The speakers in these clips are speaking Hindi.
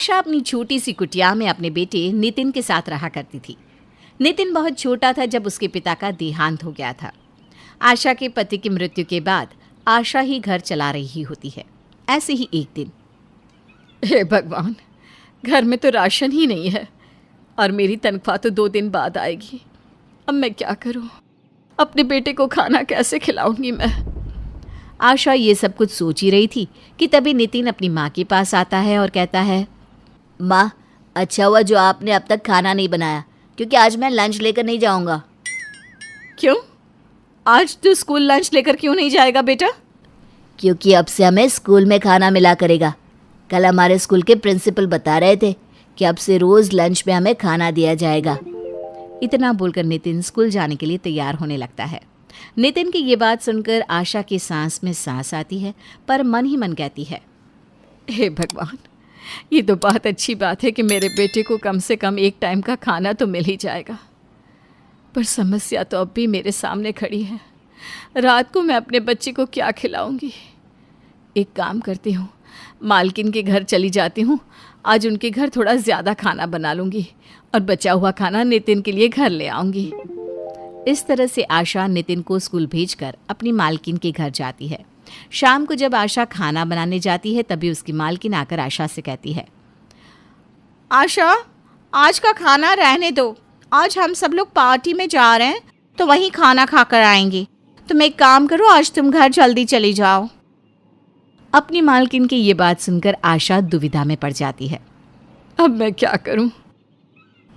आशा अपनी छोटी सी कुटिया में अपने बेटे नितिन के साथ रहा करती थी। नितिन बहुत छोटा था जब उसके पिता का देहांत हो गया था। आशा के पति की मृत्यु के बाद आशा ही घर चला रही होती है। ऐसे ही एक दिन, हे भगवान, घर में तो राशन ही नहीं है और मेरी तनख्वाह तो 2 दिन बाद आएगी। अब मैं क्या करूं? अपने बेटे को खाना कैसे खिलाऊंगी मैं? आशा ये सब कुछ सोच ही रही थी कि तभी नितिन अपनी माँ के पास आता है और कहता है, माँ, अच्छा हुआ जो आपने अब तक खाना नहीं बनाया, क्योंकि आज मैं लंच लेकर नहीं जाऊंगा। क्यों? आज तू स्कूल लंच लेकर क्यों नहीं जाएगा बेटा? क्योंकि अब से हमें स्कूल में खाना मिला करेगा। कल हमारे स्कूल के प्रिंसिपल बता रहे थे कि अब से रोज़ लंच में हमें खाना दिया जाएगा। इतना बोलकर नितिन स्कूल जाने के लिए तैयार होने लगता है। नितिन की ये बात सुनकर आशा की सांस में सांस आती है, पर मन ही मन कहती है, हे भगवान, ये तो बहुत अच्छी बात है कि मेरे बेटे को कम से कम एक टाइम का खाना तो मिल ही जाएगा। पर समस्या तो अब भी मेरे सामने खड़ी है। रात को मैं अपने बच्चे को क्या खिलाऊंगी? एक काम करती हूँ, मालकिन के घर चली जाती हूँ। आज उनके घर थोड़ा ज़्यादा खाना बना लूँगी और बचा हुआ खाना नितिन के लिए घर ले आऊँगी। इस तरह से आशा नितिन को स्कूल भेजकर अपनी मालकिन के घर जाती है। शाम को जब आशा खाना बनाने जाती है तभी उसकी मालकिन आकर आशा से कहती है, आशा, आज का खाना रहने दो। आज हम सब लोग पार्टी में जा रहे हैं तो वहीं खाना खाकर आएंगे। तुम एक काम करो, आज तुम घर जल्दी चली जाओ। अपनी मालकिन की ये बात सुनकर आशा दुविधा में पड़ जाती है। अब मैं क्या करूं?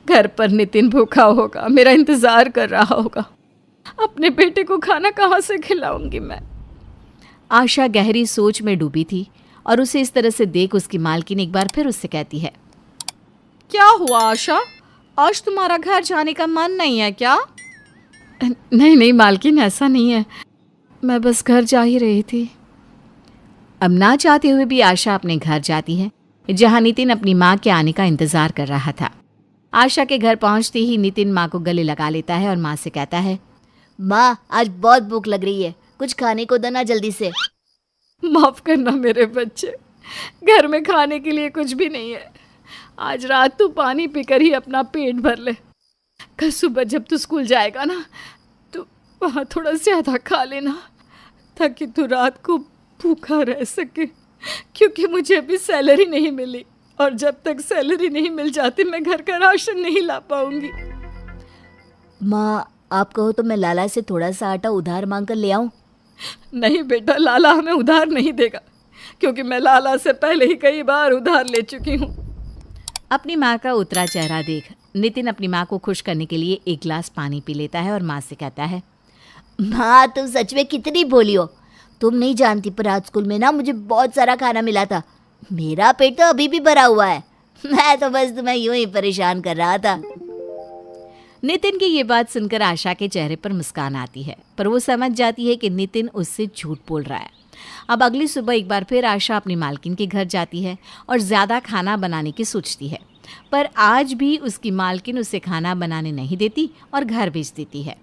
घर पर नितिन भूखा होगा, मेरा इंतज़ार कर रहा होगा। अपने बेटे को खाना कहाँ से खिलाऊंगी मैं? आशा गहरी सोच में डूबी थी और उसे इस तरह से देख उसकी मालकिन एक बार फिर उससे कहती है, क्या हुआ आशा? आज तुम्हारा घर जाने का मन नहीं है क्या? नहीं नहीं मालकिन, ऐसा नहीं है, मैं बस घर जा ही रही थी। अब ना चाहते हुए भी आशा अपने घर जाती है, जहाँ नितिन अपनी माँ के आने का इंतज़ार कर रहा था। आशा के घर पहुँचते ही नितिन माँ को गले लगा लेता है और माँ से कहता है, माँ, आज बहुत भूख लग रही है, कुछ खाने को दो ना जल्दी से। माफ़ करना मेरे बच्चे, घर में खाने के लिए कुछ भी नहीं है। आज रात तू पानी पीकर ही अपना पेट भर ले। कल सुबह जब तू स्कूल जाएगा ना, तो वहाँ थोड़ा ज़्यादा खा लेना ताकि तू रात को भूखा रह सके, क्योंकि मुझे अभी सैलरी नहीं मिली और जब तक सैलरी नहीं मिल जाती मैं घर का राशन नहीं ला पाऊंगी। माँ, आप कहो तो मैं लाला से थोड़ा सा आटा उधार मांग कर ले आऊँ? नहीं बेटा, लाला हमें उधार नहीं देगा, क्योंकि मैं लाला से पहले ही कई बार उधार ले चुकी हूँ। अपनी माँ का उतरा चेहरा देख नितिन अपनी माँ को खुश करने के लिए एक गिलास पानी पी लेता है और माँ से कहता है, माँ, तुम सच में कितनी भोली हो। तुम नहीं जानती, पर आज स्कूल में ना मुझे बहुत सारा खाना मिला था। मेरा पेट तो अभी भी भरा हुआ है। मैं तो बस तुम्हें यूं ही परेशान कर रहा था। नितिन की ये बात सुनकर आशा के चेहरे पर मुस्कान आती है, पर वो समझ जाती है कि नितिन उससे झूठ बोल रहा है। अब अगली सुबह एक बार फिर आशा अपनी मालकिन के घर जाती है और ज़्यादा खाना बनाने की सोचती है, पर आज भी उसकी मालकिन उसे खाना बनाने नहीं देती और घर भेज देती है।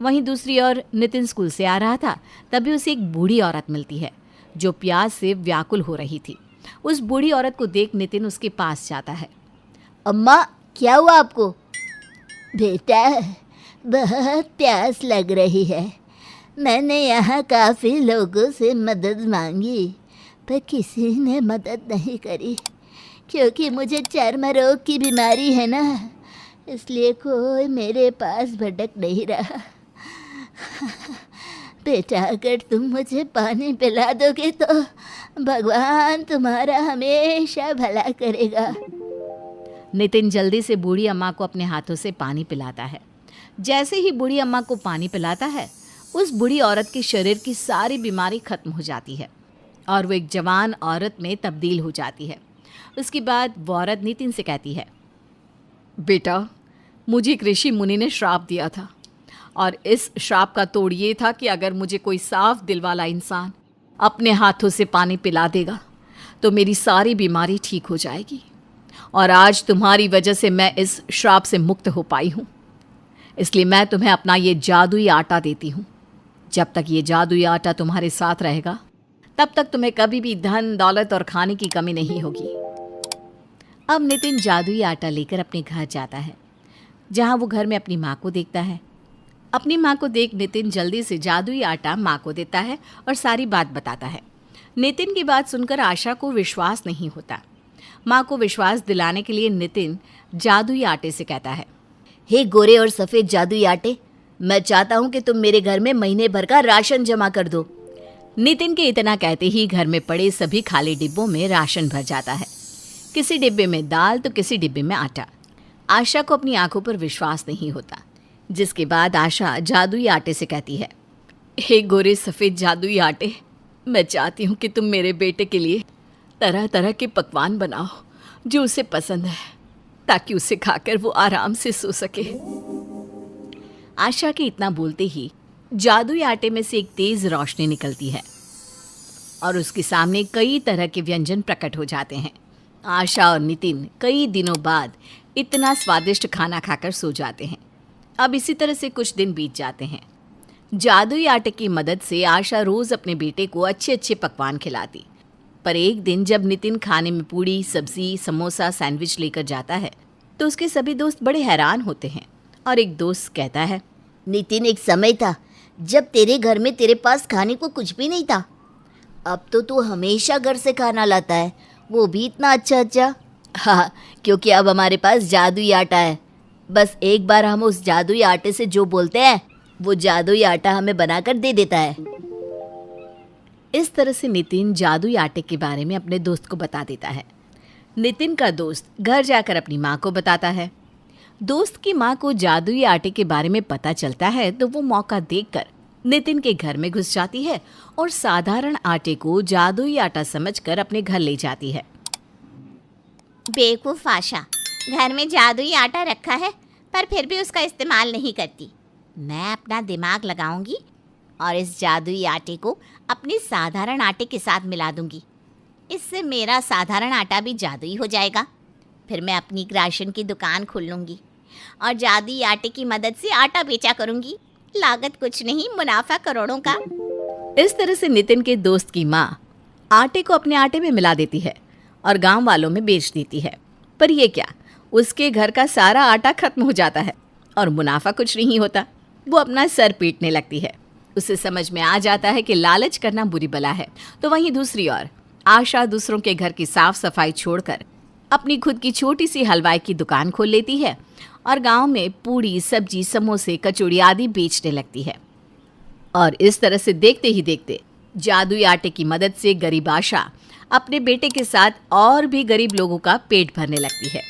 वहीं दूसरी ओर नितिन स्कूल से आ रहा था, तभी उसे एक बूढ़ी औरत मिलती है जो प्यास से व्याकुल हो रही थी। उस बूढ़ी औरत को देख नितिन उसके पास जाता है। अम्मा, क्या हुआ आपको? बेटा, बहुत प्यास लग रही है। मैंने यहाँ काफ़ी लोगों से मदद मांगी, पर किसी ने मदद नहीं करी, क्योंकि मुझे चर्म रोग की बीमारी है ना, इसलिए कोई मेरे पास भटक नहीं रहा। बेटा, अगर तुम मुझे पानी पिला दोगे तो भगवान तुम्हारा हमेशा भला करेगा। नितिन जल्दी से बूढ़ी अम्मा को अपने हाथों से पानी पिलाता है। जैसे ही बूढ़ी अम्मा को पानी पिलाता है, उस बूढ़ी औरत के शरीर की सारी बीमारी खत्म हो जाती है और वो एक जवान औरत में तब्दील हो जाती है। उसके बाद वो औरत नितिन से कहती है, बेटा, मुझे एक ऋषि मुनि ने श्राप दिया था और इस श्राप का तोड़ ये था कि अगर मुझे कोई साफ दिल वाला इंसान अपने हाथों से पानी पिला देगा तो मेरी सारी बीमारी ठीक हो जाएगी। और आज तुम्हारी वजह से मैं इस श्राप से मुक्त हो पाई हूँ, इसलिए मैं तुम्हें अपना ये जादुई आटा देती हूँ। जब तक ये जादुई आटा तुम्हारे साथ रहेगा तब तक तुम्हें कभी भी धन दौलत और खाने की कमी नहीं होगी। अब नितिन जादुई आटा लेकर अपने घर जाता है, जहाँ वो घर में अपनी माँ को देखता है। अपनी माँ को देख नितिन जल्दी से जादुई आटा माँ को देता है और सारी बात बताता है। नितिन की बात सुनकर आशा को विश्वास नहीं होता। माँ को विश्वास दिलाने के लिए नितिन जादुई आटे से कहता है, हे गोरे और सफ़ेद जादुई आटे, मैं चाहता हूँ कि तुम मेरे घर में महीने भर का राशन जमा कर दो। नितिन के इतना कहते ही घर में पड़े सभी खाली डिब्बों में राशन भर जाता है। किसी डिब्बे में दाल तो किसी डिब्बे में आटा। आशा को अपनी आंखों पर विश्वास नहीं होता, जिसके बाद आशा जादुई आटे से कहती है, हे गोरे सफ़ेद जादुई आटे, मैं चाहती हूँ कि तुम मेरे बेटे के लिए तरह तरह के पकवान बनाओ जो उसे पसंद है, ताकि उसे खाकर वो आराम से सो सके। आशा के इतना बोलते ही जादुई आटे में से एक तेज रोशनी निकलती है और उसके सामने कई तरह के व्यंजन प्रकट हो जाते हैं। आशा और नितिन कई दिनों बाद इतना स्वादिष्ट खाना खाकर सो जाते हैं। अब इसी तरह से कुछ दिन बीत जाते हैं। जादुई आटे की मदद से आशा रोज अपने बेटे को अच्छे अच्छे पकवान खिलाती। पर एक दिन जब नितिन खाने में पूड़ी, सब्जी, समोसा, सैंडविच लेकर जाता है तो उसके सभी दोस्त बड़े हैरान होते हैं और एक दोस्त कहता है, नितिन, एक समय था जब तेरे घर में तेरे पास खाने को कुछ भी नहीं था। अब तो तू हमेशा घर से खाना लाता है, वो भी इतना अच्छा अच्छा। हाँ, क्योंकि अब हमारे पास जादुई आटा है। बस एक बार हम उस जादुई आटे से जो बोलते हैं वो जादुई आटा हमें बनाकर दे देता है। इस तरह से नितिन जादुई आटे के बारे में अपने दोस्त को बता देता है। नितिन का दोस्त घर जाकर अपनी माँ को बताता है। दोस्त की माँ को जादुई आटे के बारे में पता चलता है तो वो मौका देखकर नितिन के घर में घुस जाती है और साधारण आटे को जादुई आटा समझकर अपने घर ले जाती है। बेवकूफ़ आशा, घर में जादुई आटा रखा है पर फिर भी उसका इस्तेमाल नहीं करती। मैं अपना दिमाग लगाऊंगी और इस जादुई आटे को अपने साधारण आटे के साथ मिला दूंगी। इससे मेरा साधारण आटा भी जादुई हो जाएगा। फिर मैं अपनी राशन की दुकान खोल लूँगी और जादुई आटे की मदद से आटा बेचा करूँगी। लागत कुछ नहीं, मुनाफा करोड़ों का। इस तरह से नितिन के दोस्त की माँ आटे को अपने आटे में मिला देती है और गांव वालों में बेच देती है। पर ये क्या, उसके घर का सारा आटा खत्म हो जाता है और मुनाफा कुछ नहीं होता। वो अपना सर पीटने लगती है। उसे समझ में आ जाता है कि लालच करना बुरी बला है। तो वहीं दूसरी ओर आशा दूसरों के घर की साफ सफाई छोड़कर अपनी खुद की छोटी सी हलवाई की दुकान खोल लेती है और गांव में पूड़ी, सब्जी, समोसे, कचौड़ी आदि बेचने लगती है। और इस तरह से देखते ही देखते जादुई आटे की मदद से गरीब आशा अपने बेटे के साथ और भी गरीब लोगों का पेट भरने लगती है।